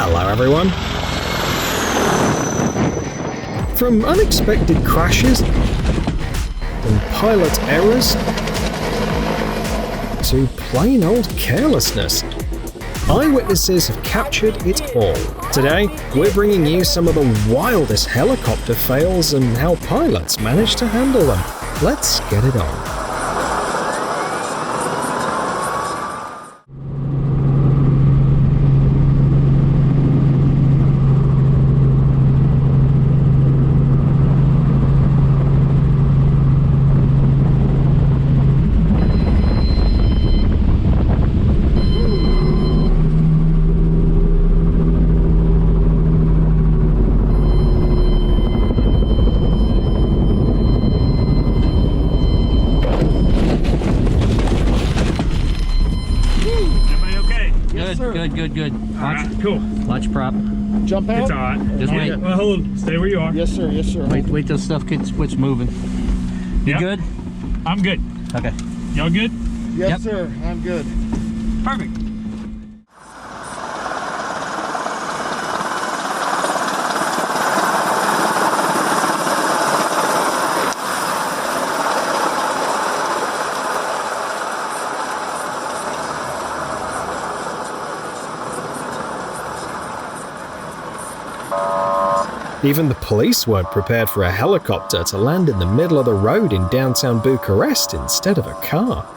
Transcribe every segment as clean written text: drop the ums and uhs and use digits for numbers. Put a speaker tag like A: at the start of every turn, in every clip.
A: Hello everyone! From unexpected crashes and pilot errors to plain old carelessness, eyewitnesses have captured it all. Today, we're bringing you some of the wildest helicopter fails and how pilots manage to handle them. Let's get it on.
B: Good.
C: All right, cool.
B: Watch prop.
D: Jump out?
C: It's all right.
B: Just wait.
C: Well, hold on. Stay where you are.
D: Yes, sir. Yes, sir.
B: Wait till stuff gets moving. You good?
C: I'm good.
B: Okay.
C: Y'all good?
D: Yes,
B: Yep.
D: sir. I'm good.
C: Perfect.
A: Even the police weren't prepared for a helicopter to land in the middle of the road in downtown Bucharest instead of a car.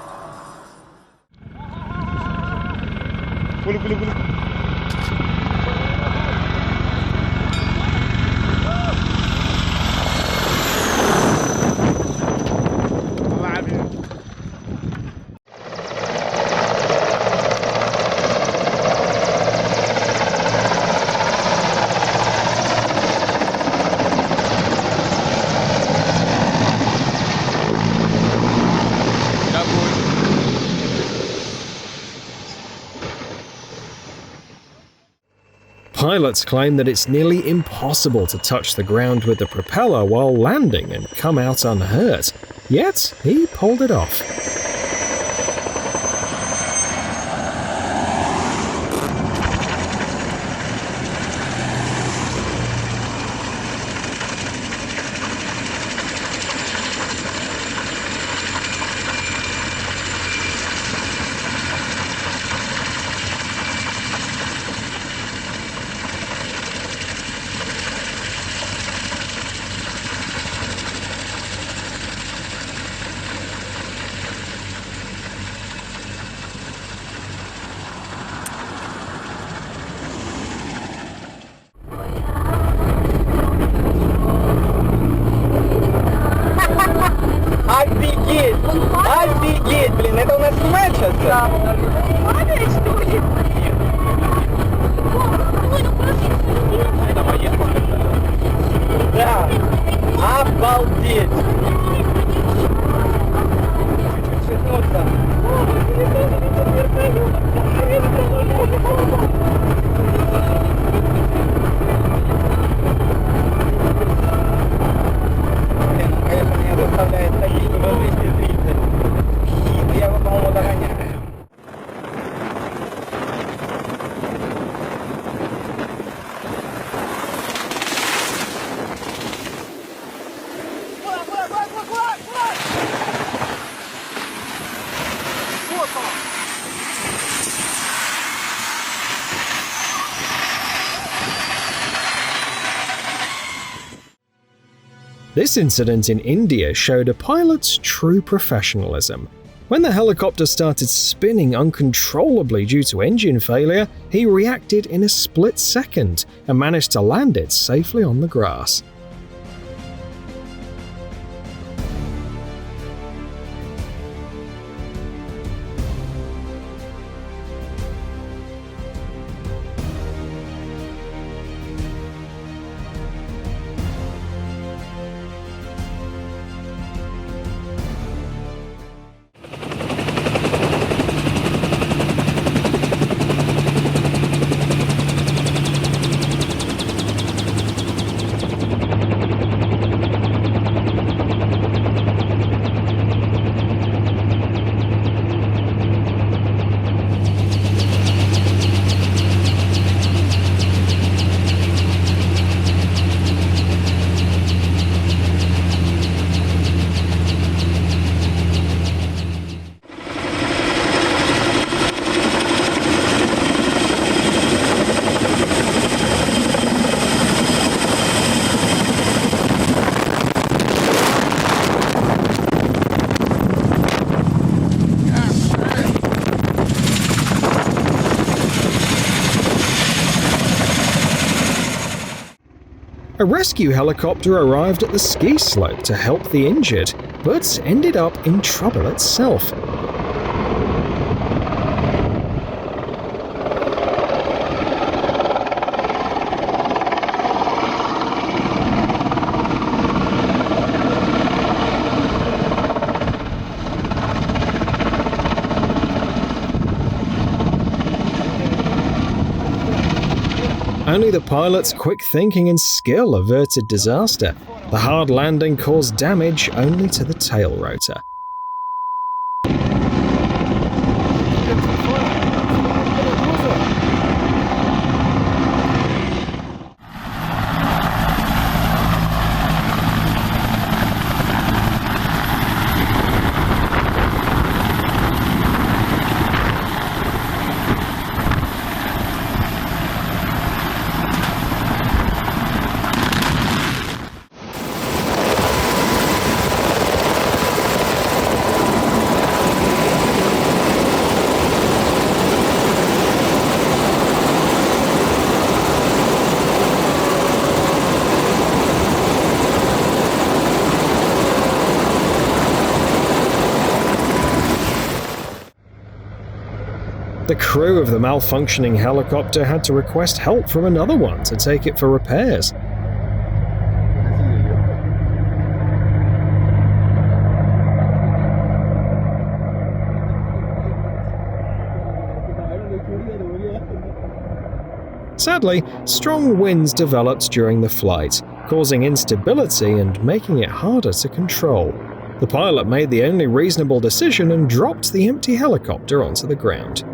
A: Pilots claim that it's nearly impossible to touch the ground with the propeller while landing and come out unhurt. Yet, he pulled it off.
E: Офигеть, блин, это у нас снимает сейчас? Да. Да, обалдеть. Конечно, меня заставляет такие невозможные зрители. Я его, по-моему, догоняю.
A: This incident in India showed a pilot's true professionalism. When the helicopter started spinning uncontrollably due to engine failure, he reacted in a split second and managed to land it safely on the grass. A rescue helicopter arrived at the ski slope to help the injured, but ended up in trouble itself. Only the pilot's quick thinking and skill averted disaster. The hard landing caused damage only to the tail rotor. The crew of the malfunctioning helicopter had to request help from another one to take it for repairs. Sadly, strong winds developed during the flight, causing instability and making it harder to control. The pilot made the only reasonable decision and dropped the empty helicopter onto the ground.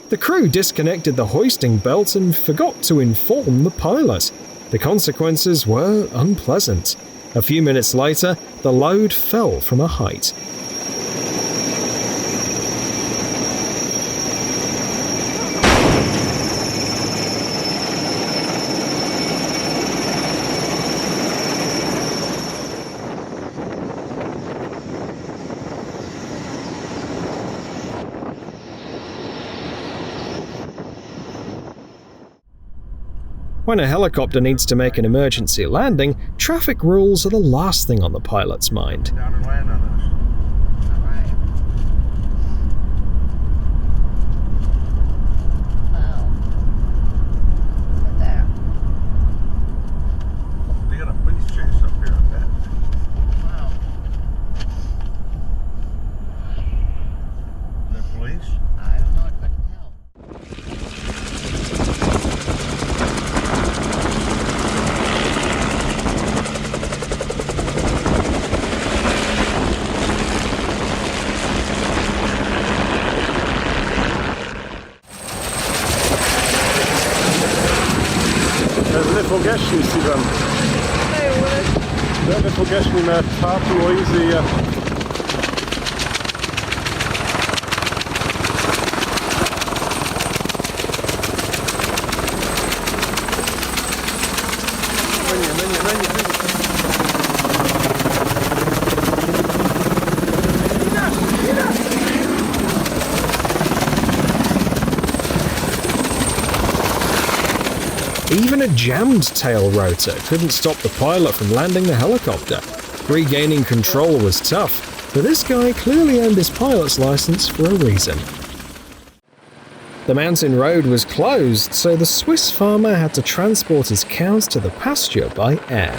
A: The crew disconnected the hoisting belt and forgot to inform the pilot. The consequences were unpleasant. A few minutes later, the load fell from a height. When a helicopter needs to make an emergency landing, traffic rules are the last thing on the pilot's mind.
D: Down and land on us.
F: Wow. Look at that.
D: They got a police chase up here, I bet.
F: Wow.
D: The police?
F: I don't know, I couldn't tell.
G: fogeśni si tam. Deve fogeśni na tatu o izija.
A: Even a jammed tail rotor couldn't stop the pilot from landing the helicopter. Regaining control was tough, but this guy clearly earned his pilot's license for a reason. The mountain road was closed, so the Swiss farmer had to transport his cows to the pasture by air.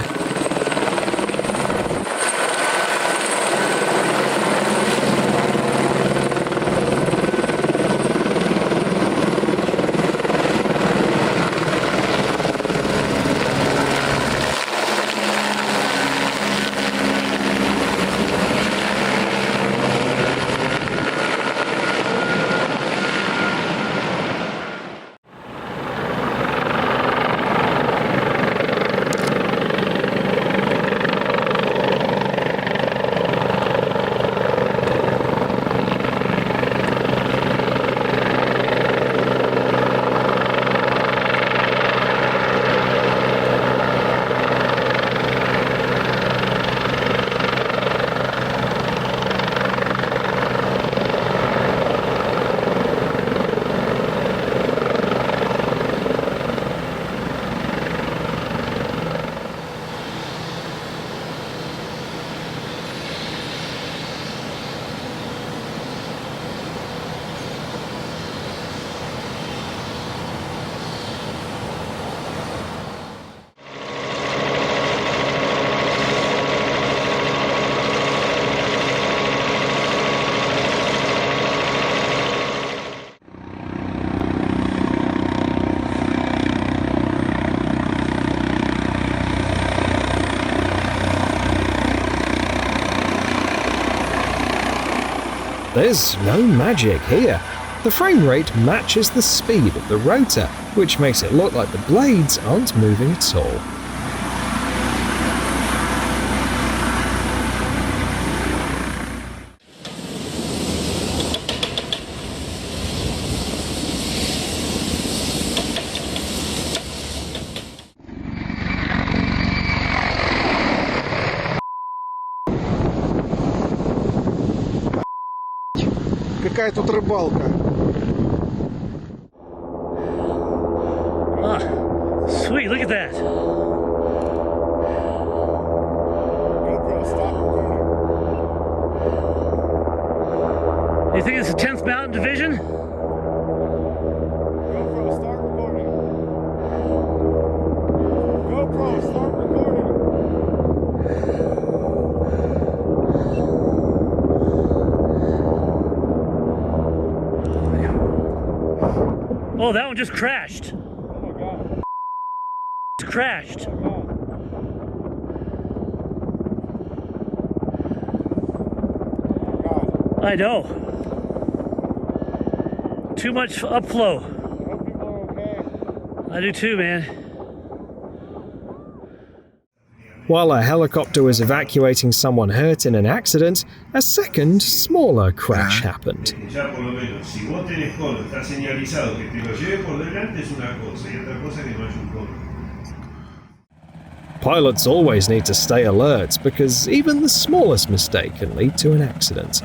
A: There's no magic here. The frame rate matches the speed of the rotor, which makes it look like the blades aren't moving at all.
G: Какая тут рыбалка?
B: Oh, sweet, look at that. You think it's the 10th Mountain Division?
G: GoPro, start recording. GoPro, start recording.
B: Oh, that one just crashed.
G: Oh my god.
B: It's crashed.
G: Oh my god.
B: I know. Too much upflow.
G: I hope people are okay.
A: I do too, man. While a helicopter was evacuating someone hurt in an accident, a second, smaller crash happened.
H: Ya por lo menos, si vos tenés cono, está señalizado que te lo lleve por delante es una cosa y otra cosa que no es un cono.
A: Pilots always need to stay alert because even the smallest mistake can lead to an accident.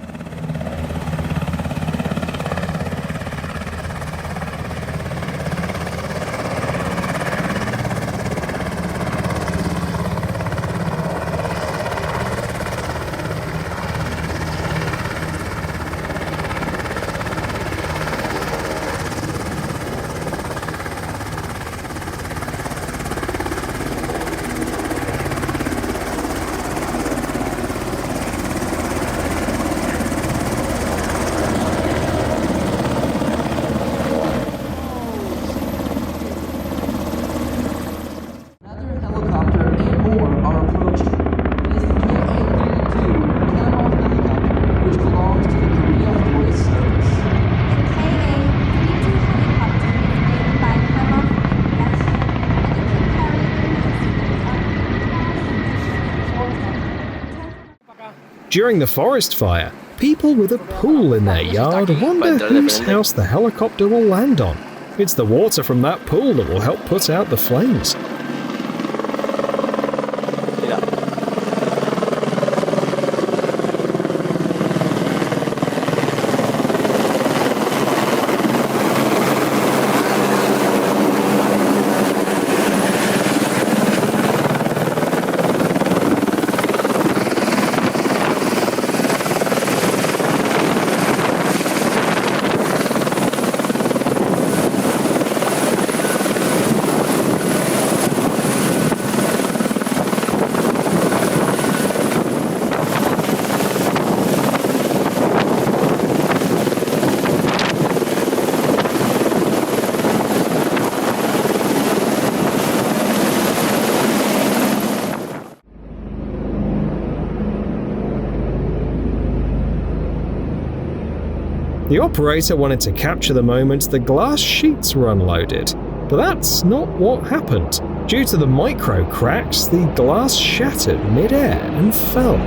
A: During the forest fire, people with a pool in their yard wonder whose house the helicopter will land on. It's the water from that pool that will help put out the flames. The operator wanted to capture the moment the glass sheets were unloaded, but that's not what happened. Due to the micro cracks, the glass shattered mid-air and fell.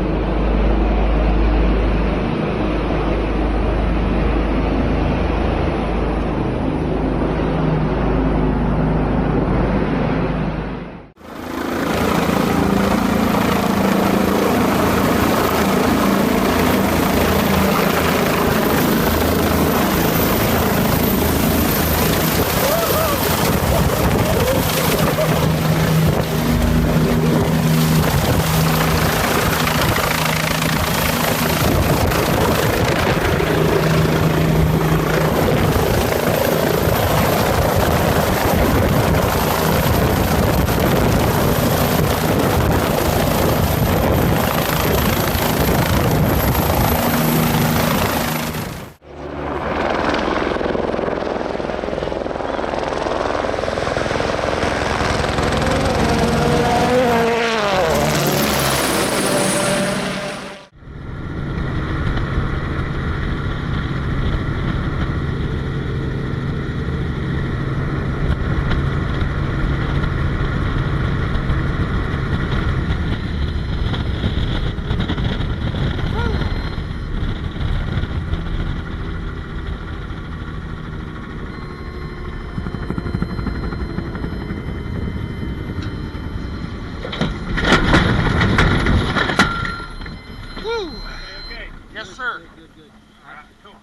D: Yes, sir. Good. All right, cool.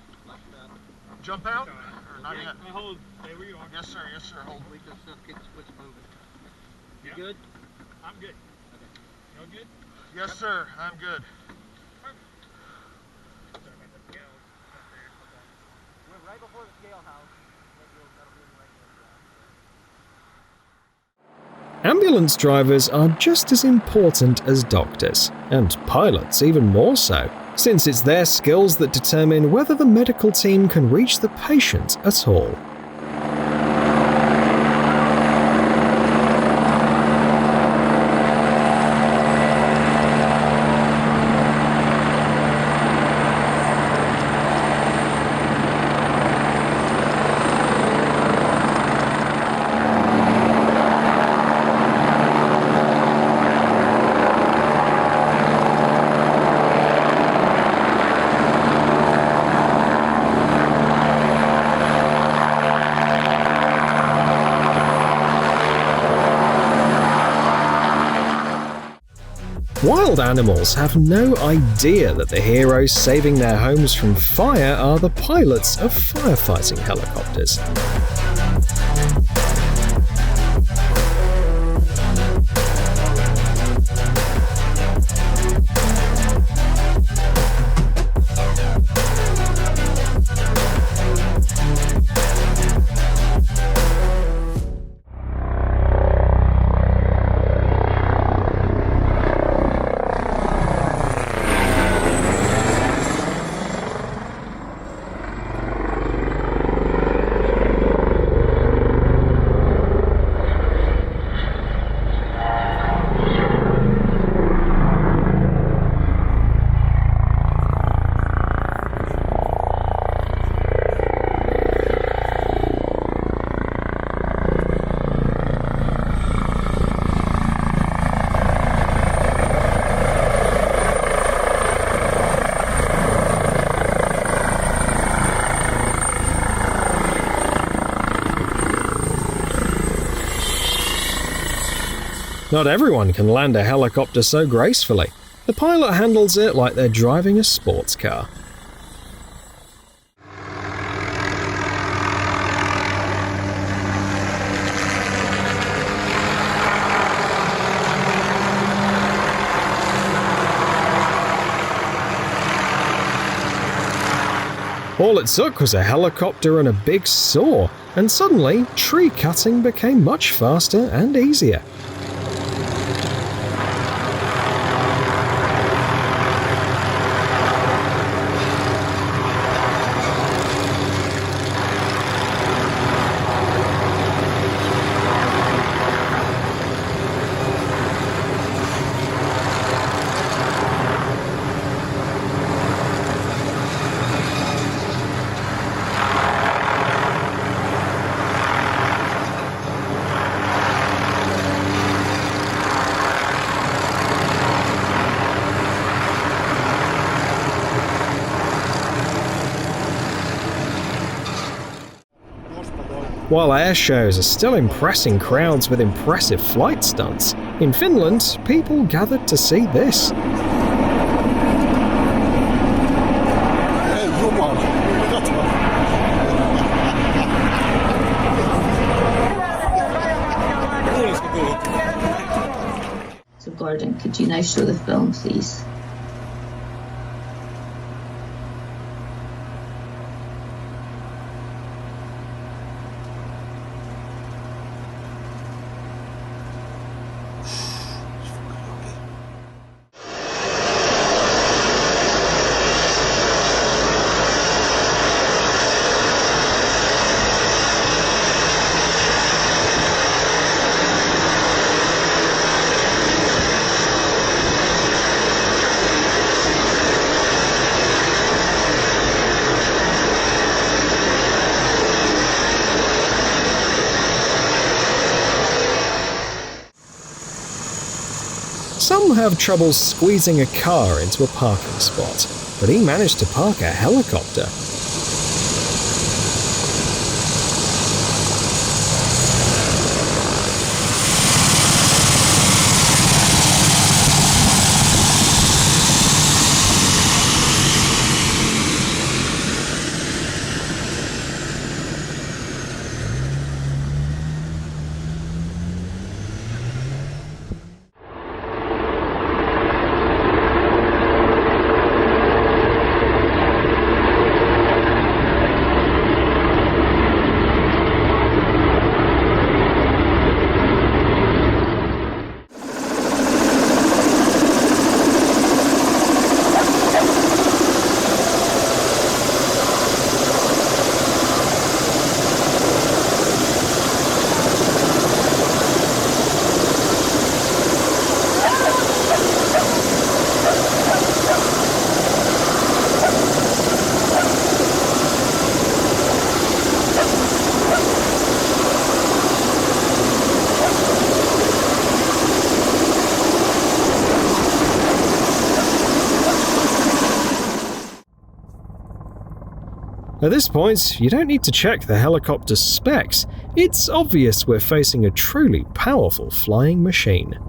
D: Jump out? Or not yet?
C: Hold. Stay where you are.
D: Yes, sir. Yes, sir. Hold.
E: Wait till stuff gets moving. You
C: Yeah.
E: good?
C: I'm good. You good?
D: Yes, sir. I'm good.
E: We're right before the scale house.
A: Ambulance drivers are just as important as doctors, and pilots even more so, since it's their skills that determine whether the medical team can reach the patient at all. Wild animals have no idea that the heroes saving their homes from fire are the pilots of firefighting helicopters. Not everyone can land a helicopter so gracefully. The pilot handles it like they're driving a sports car. All it took was a helicopter and a big saw, and suddenly tree cutting became much faster and easier. While air shows are still impressing crowds with impressive flight stunts, in Finland, people gathered to see this.
F: So Gordon, could you now show the film, please?
A: Some have trouble squeezing a car into a parking spot, but he managed to park a helicopter. At this point, you don't need to check the helicopter's specs. It's obvious we're facing a truly powerful flying machine.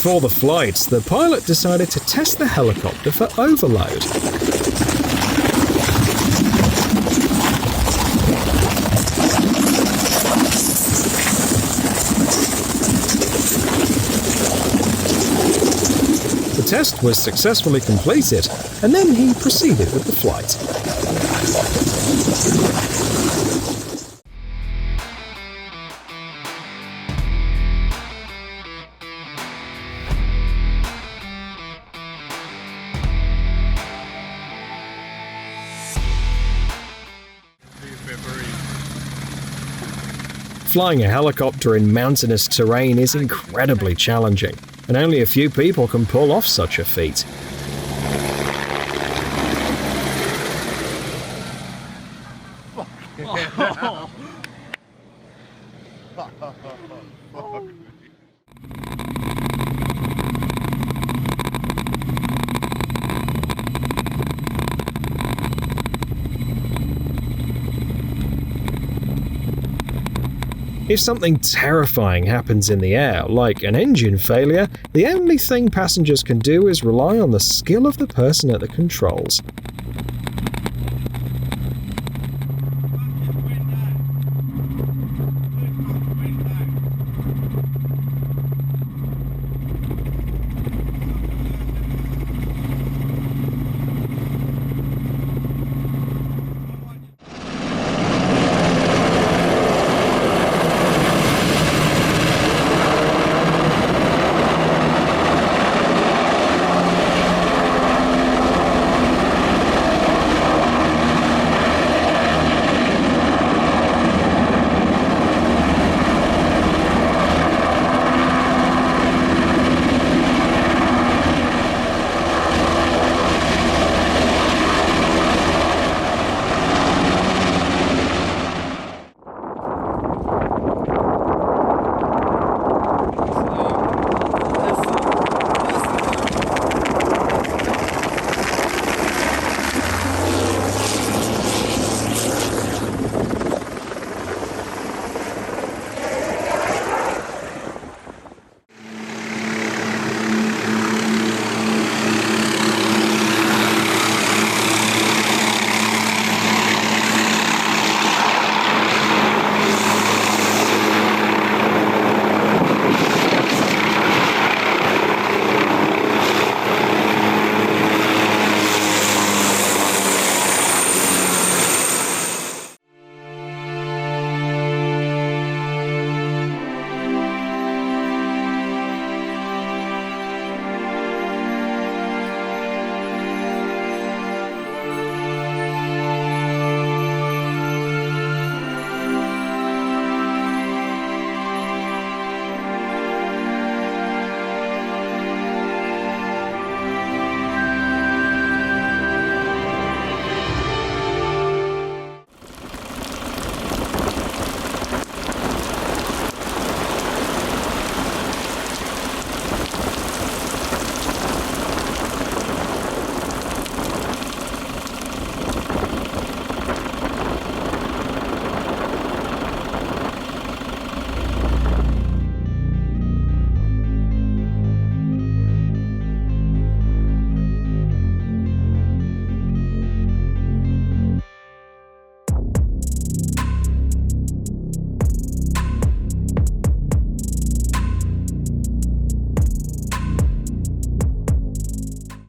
A: Before the flight, the pilot decided to test the helicopter for overload. The test was successfully completed, and then he proceeded with the flight. Flying a helicopter in mountainous terrain is incredibly challenging, and only a few people can pull off such a feat. If something terrifying happens in the air, like an engine failure, the only thing passengers can do is rely on the skill of the person at the controls.